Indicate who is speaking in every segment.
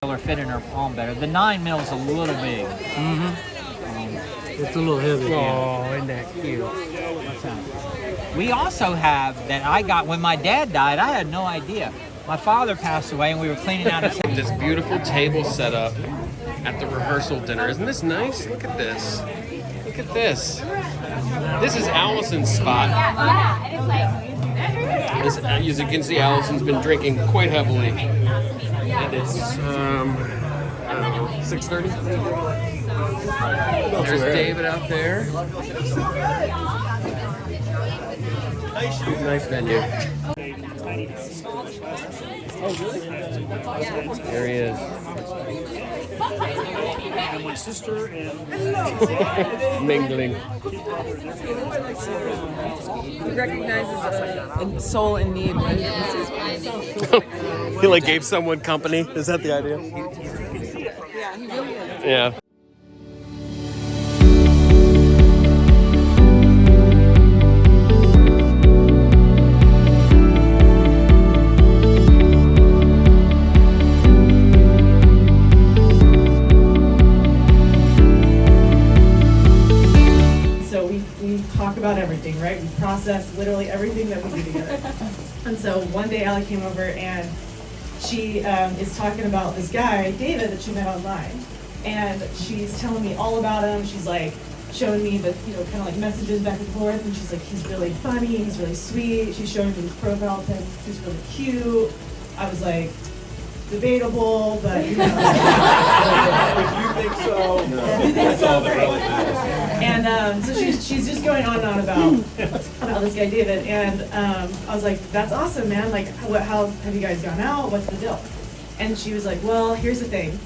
Speaker 1: or fit in her palm better. The 9 mil is a little big.
Speaker 2: It's a little heavy.
Speaker 3: Oh, isn't that cute?
Speaker 1: We also have that I got when my dad died. I had no idea. My father passed away, and we were cleaning out his.
Speaker 4: This beautiful table set up at the rehearsal dinner. Isn't this nice? Look at this. Look at this. This is Allison's spot. This, as you can see, Allison's been drinking quite heavily. And it's 6:30. There's David out there. Nice venue. There he is.
Speaker 5: And my sister and
Speaker 4: Mingling.
Speaker 6: He recognizes a soul in need.
Speaker 4: He like gave someone company. Is that the idea?
Speaker 6: Yeah, he really is.
Speaker 4: Yeah.
Speaker 7: We talk about everything, right? We process literally everything that we do together. And so one day Allie came over and she is talking about this guy, David, that she met online. And she's telling me all about him. She's like showing me the, kind of like messages back and forth. And she's like, he's really funny, he's really sweet. She's showing me his profile pic, he's really cute. I was like, debatable, but
Speaker 5: if you think so, no.
Speaker 7: You think so, right? And so she's just going on and on about this guy David, and I was like, that's awesome, man. Like, how have you guys gone out? What's the deal? And she was like, well, here's the thing.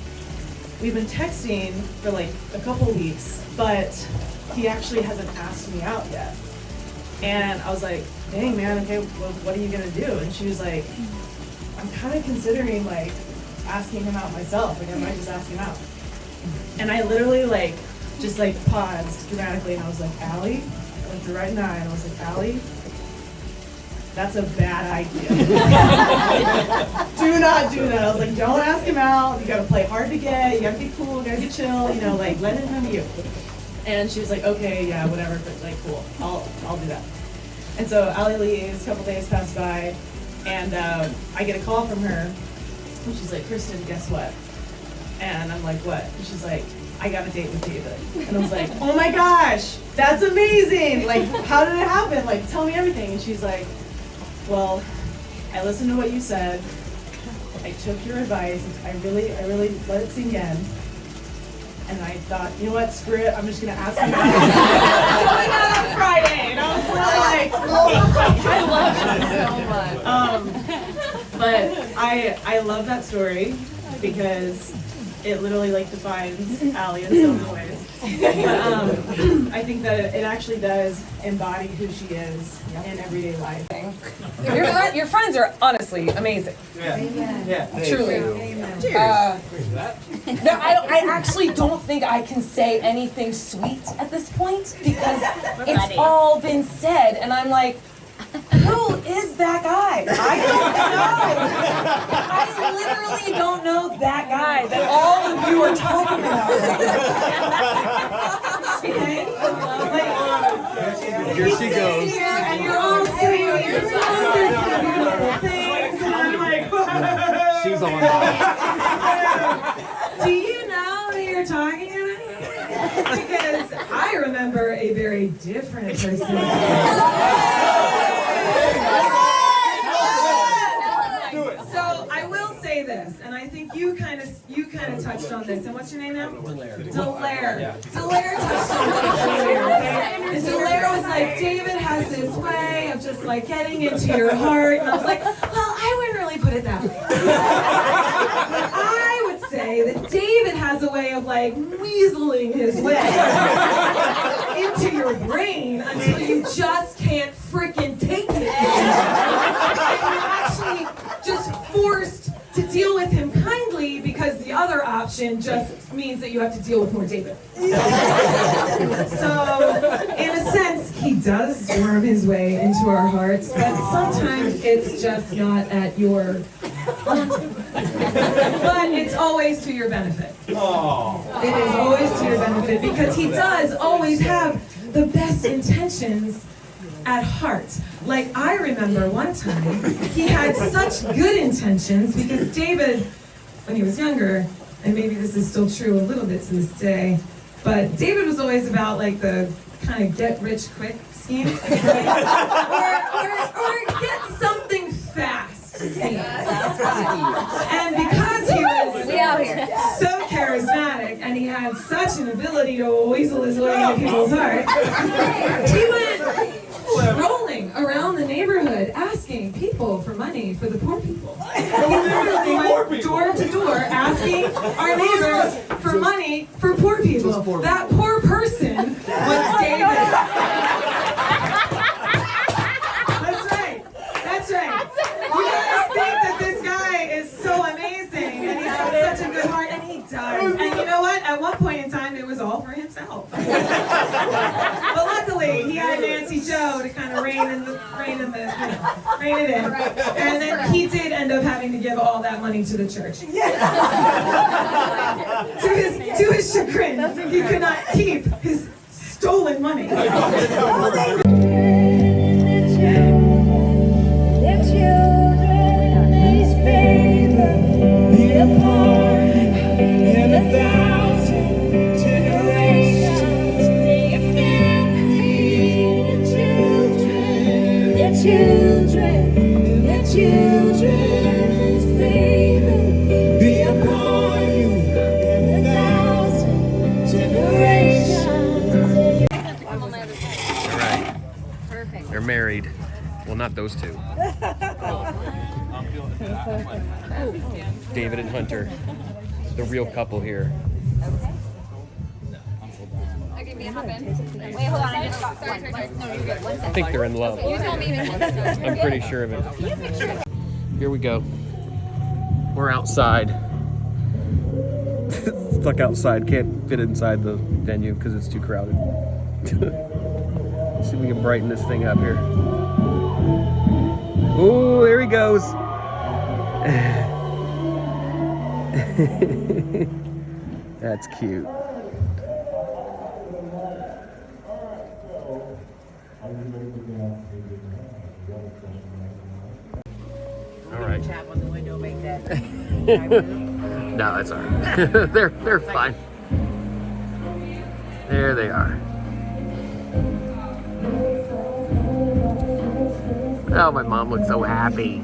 Speaker 7: We've been texting for like a couple weeks, but he actually hasn't asked me out yet. And I was like, dang, man. Okay, well, what are you gonna do? And she was like, I'm kind of considering like asking him out myself. Like, I might just ask him out. And I literally just paused dramatically, and I was like, Allie, I looked her right in the eye, and I was like, Allie, that's a bad idea. Do not do that. I was like, don't ask him out. You gotta play hard to get. You gotta be cool. You gotta be chill. Let him come to you. And she was like, okay, yeah, whatever. But cool. I'll do that. And so Allie leaves. A couple days pass by, and I get a call from her. And she's like, Kristen, guess what? And I'm like, what? And she's like, I got a date with David. And I was like, oh my gosh, that's amazing. Like, how did it happen? Like, tell me everything. And she's like, well, I listened to what you said. I took your advice. I really let it sink in. And I thought, you know what, screw it. I'm just going to ask him out on Friday. And I was like, oh, I love that so much. But I love that story because it literally defines Allie in so many ways. But I think that it actually does embody who she is in everyday life.
Speaker 6: Your friends are honestly amazing.
Speaker 5: Yeah.
Speaker 6: Truly. No, I actually don't think I can say anything sweet at this point because it's all been said, and I'm like, who is that guy? I don't know. I literally don't know that guy that all of you are talking about. Okay?
Speaker 5: Here she goes.
Speaker 6: Here, and you're all saying these beautiful things, and I'm like,
Speaker 5: She's on.
Speaker 7: Do you know who you're talking about? Because I remember a very different person. So I will say this, and I think you kind of touched on this. And what's your name now? Delaire. Delaire touched on this earlier, okay? And Delaire was like, David has this way of just getting into your heart. And I was like, well, I wouldn't really put it that way. But I would say that David has a way of weaseling his way into your brain until you just can't freaking take it. And you're actually just forced to deal with him kindly because the other option just means that you have to deal with more David. So, in a sense, he does worm his way into our hearts, but sometimes it's just not at your But it's always to your benefit. It is always to your benefit because he does always have the best intentions at heart. Like I remember one time, he had such good intentions because David, when he was younger, and maybe this is still true a little bit to this day, but David was always about like the kind of get rich quick schemes, or get something fast schemes. And because he was so charismatic and he had such an ability to weasel his way into people's hearts, he went rolling around the neighborhood asking people for money for the poor people. He literally went door to door asking our neighbors for money for poor people. That poor person was David. That's right. You guys think that this guy is so amazing and he's got such a good heart, and he does. And you know what? At one point in time, it was all for himself. But luckily, he had Nancy Joe to kind of rein it in. And then he did end up having to give all that money to the church. To his chagrin, he could not keep his stolen money.
Speaker 4: They're married. Well, not those two. David and Hunter, the real couple here.
Speaker 2: Okay, me and Hopin. Wait, hold on. I just got. Sorry. No, you're good. 1 second.
Speaker 4: I think they're in love.
Speaker 2: You tell me in 1 second.
Speaker 4: I'm pretty sure of it. Here we go. We're outside. Stuck outside. Can't fit inside the venue because it's too crowded. Let's see if we can brighten this thing up here. Oh, there he goes. That's cute. All right.
Speaker 3: Tap on the window, make that.
Speaker 4: No, that's all right. they're fine. There they are. Oh, my mom looks so happy.